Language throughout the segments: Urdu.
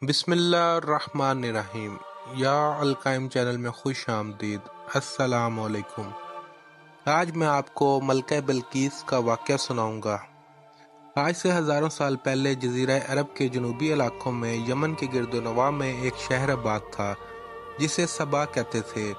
بسم اللہ الرحمن الرحیم۔ یا القائم چینل میں خوش آمدید۔ السلام علیکم۔ آج میں آپ کو ملکہ بلقیس کا واقعہ سناؤں گا۔ آج سے ہزاروں سال پہلے جزیرہ عرب کے جنوبی علاقوں میں یمن کے گرد و نواح میں ایک شہر آباد تھا جسے سبا کہتے تھے،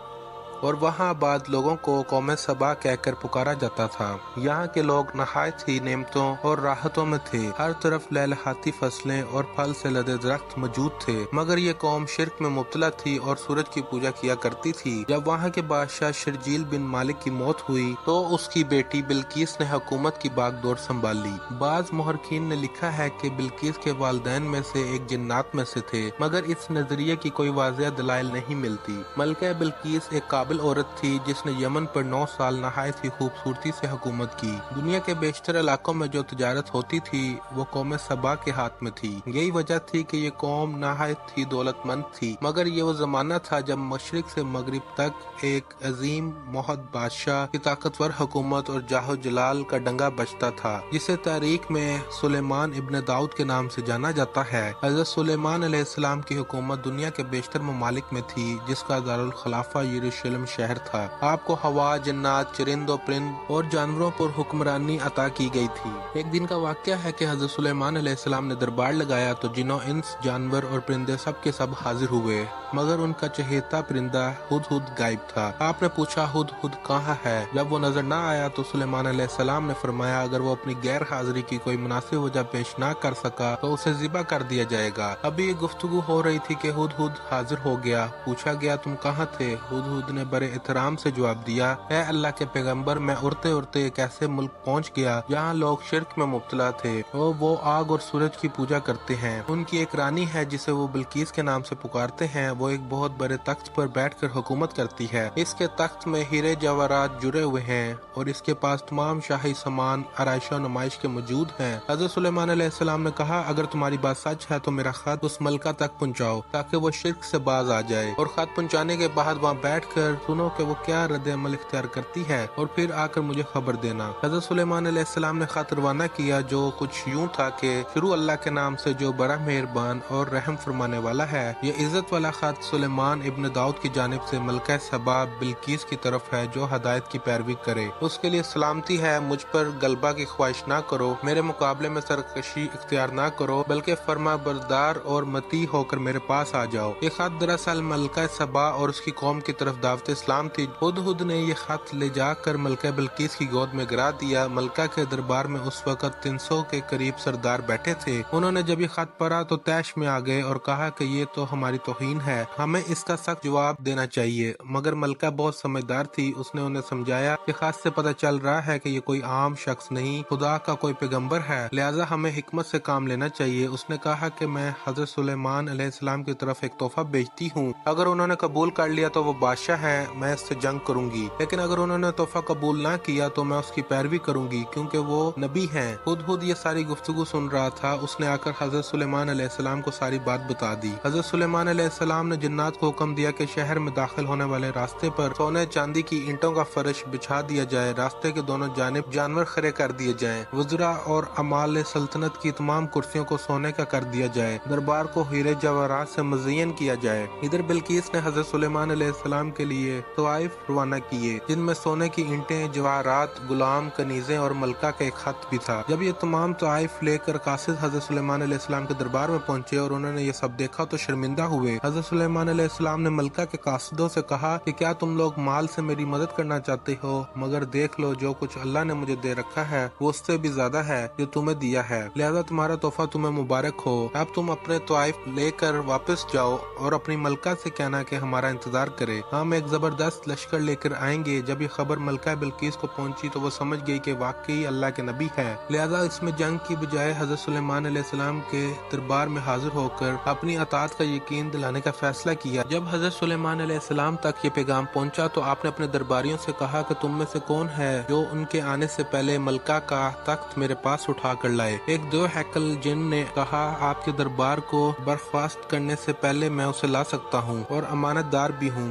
اور وہاں آباد لوگوں کو قوم سبا کہہ کر پکارا جاتا تھا۔ یہاں کے لوگ نہایت ہی نعمتوں اور راحتوں میں تھے۔ ہر طرف لہلہاتی فصلیں اور پھل سے لدے درخت موجود تھے، مگر یہ قوم شرک میں مبتلا تھی اور سورج کی پوجا کیا کرتی تھی۔ جب وہاں کے بادشاہ شرجیل بن مالک کی موت ہوئی تو اس کی بیٹی بلقیس نے حکومت کی باغ ڈور سنبھال لی۔ بعض مورخین نے لکھا ہے کہ بلقیس کے والدین میں سے ایک جنات میں سے تھے، مگر اس نظریے کی کوئی واضح دلائل نہیں ملتی۔ ملکہ بلقیس ایک قابل عورت تھی جس نے یمن پر 9 سال نہایت ہی خوبصورتی سے حکومت کی۔ دنیا کے بیشتر علاقوں میں جو تجارت ہوتی تھی وہ قوم سبا کے ہاتھ میں تھی۔ یہی وجہ تھی کہ یہ قوم نہایت ہی دولت مند تھی، مگر یہ وہ زمانہ تھا جب مشرق سے مغرب تک ایک عظیم موحد بادشاہ کی طاقتور حکومت اور جاہ و جلال کا ڈنگا بجتا تھا، جسے تاریخ میں سلیمان ابن داؤد کے نام سے جانا جاتا ہے۔ حضرت سلیمان علیہ السلام کی حکومت دنیا کے بیشتر ممالک میں تھی، جس کا دارالخلافہ یروشلم شہر تھا۔ آپ کو ہوا، جنات، چرند و پرند اور جانوروں پر حکمرانی عطا کی گئی تھی۔ ایک دن کا واقعہ ہے کہ حضرت سلیمان علیہ السلام نے دربار لگایا تو جنوں، انس، جانور اور پرندے سب کے سب حاضر ہوئے، مگر ان کا چہیتا پرندہ ہدہد غائب تھا۔ آپ نے پوچھا ہدہد کہاں ہے؟ جب وہ نظر نہ آیا تو سلیمان علیہ السلام نے فرمایا اگر وہ اپنی غیر حاضری کی کوئی مناسب وجہ پیش نہ کر سکا تو اسے ذبح کر دیا جائے گا۔ ابھی یہ گفتگو ہو رہی تھی کہ ہدہد حاضر ہو گیا۔ پوچھا گیا تم کہاں تھے؟ ہدہد نے بڑے احترام سے جواب دیا، اے اللہ کے پیغمبر، میں اڑتے اڑتے ایک ایسے ملک پہنچ گیا جہاں لوگ شرک میں مبتلا تھے اور وہ آگ اور سورج کی پوجا کرتے ہیں۔ ان کی ایک رانی ہے جسے وہ بلقیس کے نام سے پکارتے ہیں، وہ ایک بہت بڑے تخت پر بیٹھ کر حکومت کرتی ہے۔ اس کے تخت میں ہیرے جواہرات جڑے ہوئے ہیں اور اس کے پاس تمام شاہی سامان آرائش و نمائش کے موجود ہیں۔ حضرت سلیمان علیہ السلام نے کہا اگر تمہاری بات سچ ہے تو میرا خط اس ملکہ تک پہنچاؤ تاکہ وہ شرک سے باز آ جائے، اور خط پہنچانے کے بعد وہاں بیٹھ کر سنو کہ وہ کیا رد عمل اختیار کرتی ہے، اور پھر آ کر مجھے خبر دینا۔ حضرت سلیمان علیہ السلام نے خط روانہ کیا جو کچھ یوں تھا کہ شروع اللہ کے نام سے جو بڑا مہربان اور رحم فرمانے والا ہے۔ یہ عزت والا خط سلیمان ابن داؤد کی جانب سے ملکہ سبا بلقیس کی طرف ہے جو ہدایت کی پیروی کرے۔ اس کے لیے سلامتی ہے، مجھ پر غلبہ کی خواہش نہ کرو، میرے مقابلے میں سرکشی اختیار نہ کرو، بلکہ فرما بردار اور مطیع ہو کر میرے پاس آ جاؤ۔ یہ خط دراصل ملکہ سبا اور اس کی قوم کی طرف دعوت اسلام تھی۔ ہدہد نے یہ خط لے جا کر ملکہ بلقیس کی گود میں گرا دیا۔ ملکہ کے دربار میں اس وقت 300 کے قریب سردار بیٹھے تھے۔ انہوں نے جب یہ خط پڑھا تو طیش میں آ گئے اور کہا کہ یہ تو ہماری توہین ہے، ہمیں اس کا سخت جواب دینا چاہیے۔ مگر ملکہ بہت سمجھدار تھی، اس نے انہیں سمجھایا کہ خط سے پتہ چل رہا ہے کہ یہ کوئی عام شخص نہیں، خدا کا کوئی پیغمبر ہے، لہٰذا ہمیں حکمت سے کام لینا چاہیے۔ اس نے کہا کہ میں حضرت سلیمان علیہ السلام کی طرف ایک تحفہ بھیجتی ہوں، اگر انہوں نے قبول کر لیا تو وہ بادشاہ ہے، میں اس سے جنگ کروں گی، لیکن اگر انہوں نے تحفہ قبول نہ کیا تو میں اس کی پیروی کروں گی کیونکہ وہ نبی ہیں۔ ہدہد یہ ساری گفتگو سن رہا تھا، اس نے آ کر حضرت سلیمان علیہ السلام کو ساری بات بتا دی۔ حضرت سلیمان علیہ السلام نے جنات کو حکم دیا کہ شہر میں داخل ہونے والے راستے پر سونے چاندی کی اینٹوں کا فرش بچھا دیا جائے، راستے کے دونوں جانب جانور کھڑے کر دیے جائیں، وزراء اور عمال سلطنت کی تمام کرسیوں کو سونے کا کر دیا جائے، دربار کو ہیرے جواہرات سے مزین کیا جائے۔ ادھر بلقیس نے حضرت سلیمان علیہ السلام کے لیے طوائف روانہ کیے جن میں سونے کی اینٹیں، جواہرات، غلام، کنیزیں اور ملکہ کا ایک خط بھی تھا۔ جب یہ تمام طوائف لے کر قاصد حضرت سلیمان علیہ السلام کے دربار میں پہنچے اور انہوں نے یہ سب دیکھا تو شرمندہ ہوئے۔ حضرت سلیمان علیہ السلام نے ملکہ کے قاصدوں سے کہا کہ کیا تم لوگ مال سے میری مدد کرنا چاہتے ہو؟ مگر دیکھ لو جو کچھ اللہ نے مجھے دے رکھا ہے وہ اس سے بھی زیادہ ہے جو تمہیں دیا ہے، لہذا تمہارا تحفہ تمہیں مبارک ہو۔ اب تم اپنے طوائف لے کر واپس جاؤ اور اپنی ملکہ سے کہنا کہ ہمارا انتظار کرے، ہم ایک زبردست لشکر لے کر آئیں گے۔ جب یہ خبر ملکہ بلقیس کو پہنچی تو وہ سمجھ گئی کہ واقعی اللہ کے نبی ہے، لہذا اس میں جنگ کی بجائے حضرت سلیمان علیہ السلام کے دربار میں حاضر ہو کر اپنی اطاعت کا یقین دلانے کا فیصلہ کیا۔ جب حضرت سلیمان علیہ السلام تک یہ پیغام پہنچا تو آپ نے اپنے درباریوں سے کہا کہ تم میں سے کون ہے جو ان کے آنے سے پہلے ملکہ کا تخت میرے پاس اٹھا کر لائے؟ ایک دو ہیکل جن نے کہا آپ کے دربار کو برخاست کرنے سے پہلے میں اسے لا سکتا ہوں اور امانت دار بھی ہوں۔